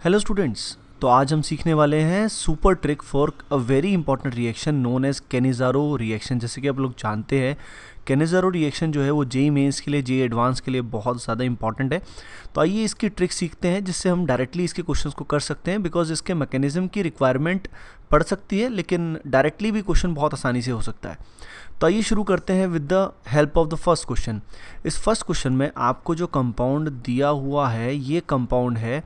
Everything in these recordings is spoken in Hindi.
Hello students. तो आज हम सीखने वाले हैं super trick for a very important reaction known as Cannizzaro reaction. जैसे कि आप लोग जानते हैं कैनिज़ारो रिएक्शन जो है वो जेई मेंस के लिए, जेई एडवांस के लिए बहुत ज़्यादा इंपॉर्टेंट है। तो आइए इसकी ट्रिक सीखते हैं जिससे हम डायरेक्टली इसके क्वेश्चंस को कर सकते हैं, बिकॉज इसके मैकेनिज्म की रिक्वायरमेंट पड़ सकती है लेकिन डायरेक्टली भी क्वेश्चन बहुत आसानी से हो सकता है। तो आइए शुरू करते हैं with the help of the first question. इस फर्स्ट क्वेश्चन में आपको जो कंपाउंड दिया हुआ है ये कंपाउंड है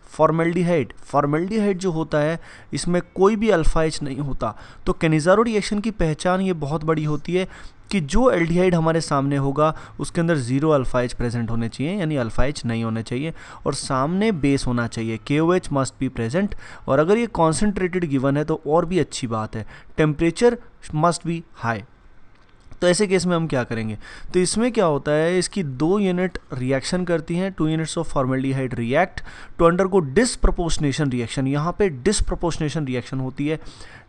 फॉर्मेल्डिहाइड। फॉर्मेल्डिहाइड जो होता है इसमें कोई भी अल्फा एच नहीं होता। तो कैनिज़ारो रिएक्शन की पहचान ये बहुत बड़ी होती है कि जो एल्डिहाइड हमारे सामने होगा उसके अंदर जीरो अल्फा एच प्रेजेंट होने चाहिए, यानी अल्फा एच नहीं होने चाहिए, और सामने बेस होना चाहिए, KOH मस्ट बी प्रेजेंट। और अगर ये कॉन्सेंट्रेटेड गिवन है तो और भी अच्छी बात है, टेम्परेचर मस्ट बी हाई। तो ऐसे केस में हम क्या करेंगे, तो इसमें क्या होता है, इसकी 2 यूनिट रिएक्शन करती हैं, 2 units of formaldehyde react to undergo disproportionation reaction. यहाँ पे डिसप्रपोर्शनेशन रिएक्शन होती है,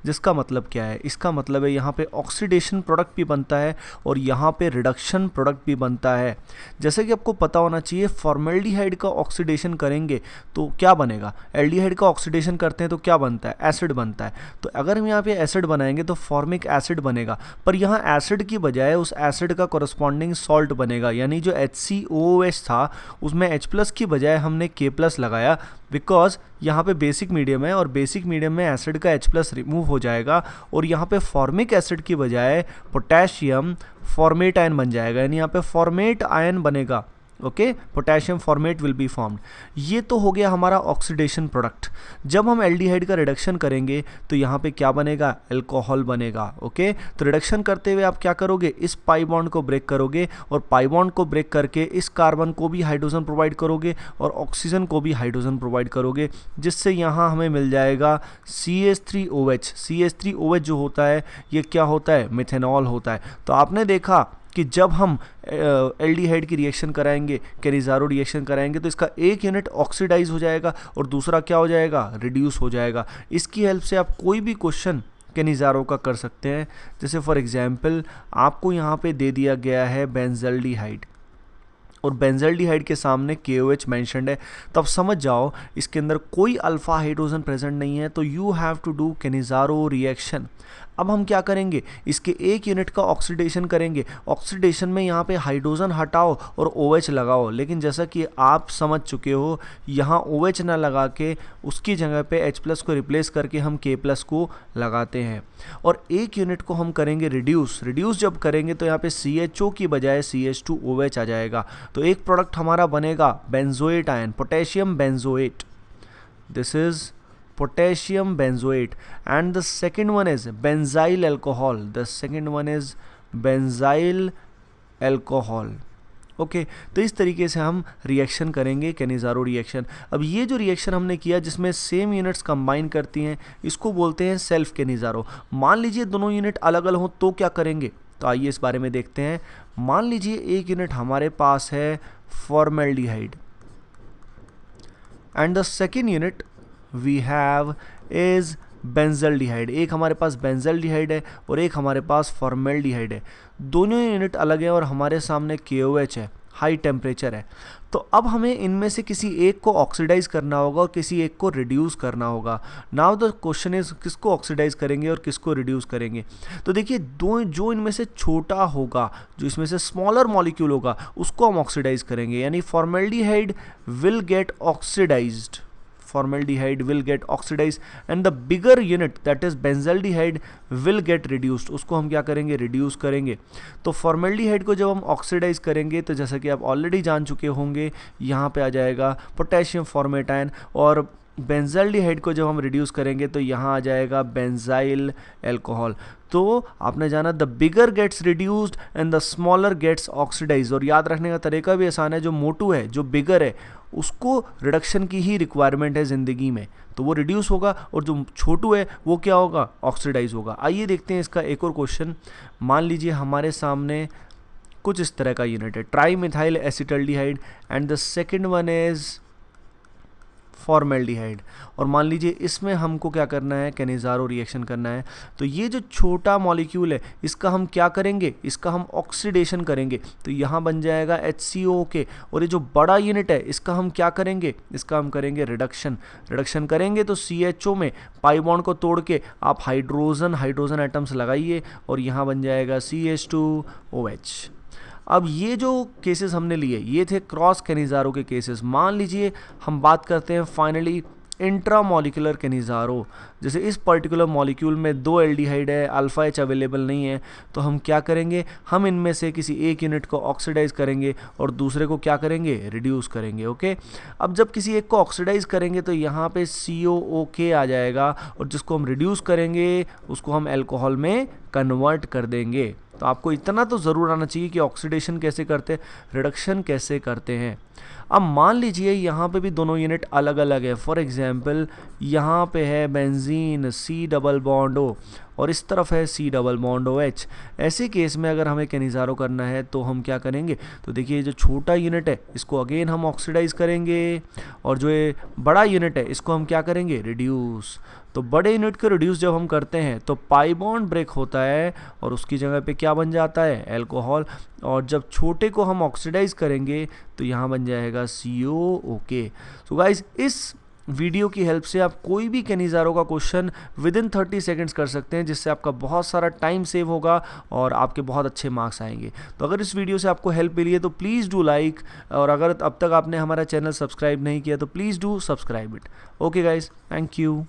जिसका मतलब क्या है, इसका मतलब है यहाँ पे ऑक्सीडेशन प्रोडक्ट भी बनता है और यहाँ पे रिडक्शन प्रोडक्ट भी बनता है। जैसे कि आपको पता होना चाहिए, फॉर्मेल्डिहाइड का ऑक्सीडेशन करेंगे तो क्या बनेगा, एल्डिहाइड का ऑक्सीडेशन करते हैं तो क्या बनता है, एसिड बनता है। तो अगर हम यहाँ पे एसिड बनाएंगे तो फॉर्मिक एसिड बनेगा, पर यहाँ एसिड की बजाय उस एसिड का कॉरस्पॉन्डिंग सॉल्ट बनेगा, यानी जो HCOOH था उसमें H+ की बजाय हमने K+ लगाया, बिकॉज यहाँ पे बेसिक मीडियम है और बेसिक मीडियम में एसिड का H+ रिमूव हो जाएगा और यहाँ पे फॉर्मिक एसिड की बजाय पोटेशियम फॉर्मेट आयन बन जाएगा, यानी यहाँ पे फॉर्मेट आयन बनेगा। Okay, potassium format will be formed. ये तो हो गया हमारा ऑक्सीडेशन प्रोडक्ट। जब हम एल्डिहाइड का रिडक्शन करेंगे तो यहाँ पे क्या बनेगा, अल्कोहल बनेगा। ओके, तो रिडक्शन करते हुए आप क्या करोगे, इस पाई बॉन्ड को ब्रेक करोगे और पाई बॉन्ड को ब्रेक करके इस कार्बन को भी हाइड्रोजन प्रोवाइड करोगे और ऑक्सीजन को भी हाइड्रोजन प्रोवाइड करोगे, जिससे यहाँ हमें मिल जाएगा CH3OH। CH3OH जो होता है ये क्या होता है, मिथेनॉल होता है। तो आपने देखा कि जब हम एल्डिहाइड की रिएक्शन कराएंगे, कैनिज़ारो रिएक्शन कराएंगे, तो इसका एक यूनिट ऑक्सीडाइज हो जाएगा और दूसरा क्या हो जाएगा, रिड्यूस हो जाएगा। इसकी हेल्प से आप कोई भी क्वेश्चन कैनिज़ारो का कर सकते हैं। जैसे फॉर एग्जांपल आपको यहाँ पे दे दिया गया है बेंजल्डिहाइड और बेंजल्डिहाइड के सामने KOH मेंशन्ड है, तब समझ जाओ इसके अंदर कोई अल्फा हाइड्रोजन प्रेजेंट नहीं है, तो you have to do Cannizzaro reaction. अब हम क्या करेंगे, इसके एक यूनिट का ऑक्सीडेशन करेंगे। ऑक्सीडेशन में यहाँ पे हाइड्रोजन हटाओ और OH लगाओ, लेकिन जैसा कि आप समझ चुके हो यहाँ OH ना लगा के उसकी जगह पे H+ को रिप्लेस करके हम K+ को लगाते हैं। और एक यूनिट को हम करेंगे रिड्यूस। रिड्यूस जब करेंगे तो यहाँ पे CHO की बजाय CH2OH आ जाएगा, तो एक प्रोडक्ट हमारा बनेगा benzoate ion, potassium benzoate. This is potassium benzoate, and the second one is benzyl alcohol. The second one is benzyl alcohol. Okay, तो इस तरीके से हम रिएक्शन करेंगे कैनिज़ारो रिएक्शन। अब ये जो रिएक्शन हमने किया जिसमें सेम यूनिट्स कंबाइन करती हैं, इसको बोलते हैं सेल्फ कैनिज़ारो। मान लीजिए दोनों यूनिट अलग अलग हों तो क्या करेंगे, तो आइए इस बारे में देखते हैं। मान लीजिए एक यूनिट हमारे पास है formaldehyde and the second unit we have is benzaldehyde. एक हमारे पास बेंजल्डिहाइड है और एक हमारे पास फॉर्मेल्डिहाइड है। दोनों यूनिट अलग हैं और हमारे सामने KOH है, हाई टेम्परेचर है। तो अब हमें इनमें से किसी एक को ऑक्सीडाइज करना होगा और किसी एक को रिड्यूस करना होगा। नाउ द क्वेश्चन इज किसको ऑक्सीडाइज करेंगे और किसको रिड्यूस करेंगे। तो देखिए, जो इनमें से छोटा होगा, जो इसमें से स्मॉलर मॉलिक्यूल होगा, उसको हम ऑक्सीडाइज करेंगे, यानी formaldehyde will get oxidised. Formaldehyde will get oxidized and the bigger unit that is benzaldehyde will get reduced। उसको हम क्या करेंगे, रिड्यूस करेंगे। तो फॉर्मेल्डिहाइड को जब हम ऑक्सीडाइज करेंगे तो जैसा कि आप ऑलरेडी जान चुके होंगे यहाँ पे आ जाएगा पोटेशियम फॉर्मेट आयन, और बेंजल्डिहाइड को जब हम रिड्यूस करेंगे तो यहाँ आ जाएगा बेंजाइल अल्कोहल। तो आपने जाना the bigger gets reduced and the smaller gets oxidise. और याद रखने का तरीका भी आसान है, जो मोटू है, जो बिगर है, उसको रिडक्शन की ही रिक्वायरमेंट है ज़िंदगी में, तो वो रिड्यूस होगा, और जो छोटू है वो क्या होगा, ऑक्सीडाइज होगा। आइए देखते हैं इसका एक और क्वेश्चन। मान लीजिए हमारे सामने कुछ इस तरह का यूनिट है, tri methyl acetaldehyde and the second one is formaldehyde. और मान लीजिए इसमें हमको क्या करना है, कैनिज़ारो रिएक्शन करना है। तो ये जो छोटा मॉलिक्यूल है इसका हम क्या करेंगे, इसका हम ऑक्सीडेशन करेंगे, तो यहाँ बन जाएगा HCOOK। और ये जो बड़ा यूनिट है इसका हम क्या करेंगे, इसका हम करेंगे रिडक्शन करेंगे। तो CHO में पाई बॉन्ड को तोड़ के आप हाइड्रोजन एटम्स लगाइए और यहाँ बन जाएगा CH2OH। अब ये जो केसेस हमने लिए ये थे क्रॉस कैनिज़ारो के केसेस। मान लीजिए हम बात करते हैं फाइनली इंट्रामॉलिक्यूलर कैनिज़ारो। जैसे इस पर्टिकुलर मॉलिक्यूल में 2 एल्डिहाइड है, अल्फा H अवेलेबल नहीं है, तो हम क्या करेंगे, हम इनमें से किसी एक यूनिट को ऑक्सीडाइज करेंगे और दूसरे को क्या करेंगे, रिड्यूस करेंगे। ओके, अब जब किसी एक को ऑक्सीडाइज करेंगे तो यहाँ पे COOK आ जाएगा और जिसको हम रिड्यूस करेंगे उसको हम अल्कोहल में कन्वर्ट कर देंगे। तो आपको इतना तो ज़रूर आना चाहिए कि ऑक्सीडेशन कैसे करते हैं, रिडक्शन कैसे करते हैं। अब मान लीजिए यहाँ पे भी दोनों यूनिट अलग अलग है। फॉर एग्जांपल यहाँ पे है benzene C double bond O और इस तरफ है C डबल बॉन्ड OH। ऐसे केस में अगर हमें कैनिज़ारो करना है तो हम क्या करेंगे, तो देखिए जो छोटा यूनिट है इसको अगेन हम ऑक्सीडाइज करेंगे और जो ये बड़ा यूनिट है इसको हम क्या करेंगे, रिड्यूस। तो बड़े यूनिट को रिड्यूस जब हम करते हैं तो पाई बॉन्ड ब्रेक होता है और उसकी जगह पे क्या बन जाता है, अल्कोहल। और जब छोटे को हम ऑक्सीडाइज करेंगे तो यहाँ बन जाएगा COOK। सो गाइज इस वीडियो की हेल्प से आप कोई भी कैनिज़ारो का क्वेश्चन विदिन 30 सेकंड्स कर सकते हैं, जिससे आपका बहुत सारा टाइम सेव होगा और आपके बहुत अच्छे मार्क्स आएंगे। तो अगर इस वीडियो से आपको हेल्प मिली है तो प्लीज़ डू लाइक, और अगर अब तक आपने हमारा चैनल सब्सक्राइब नहीं किया तो please do subscribe it. Okay guys, thank you.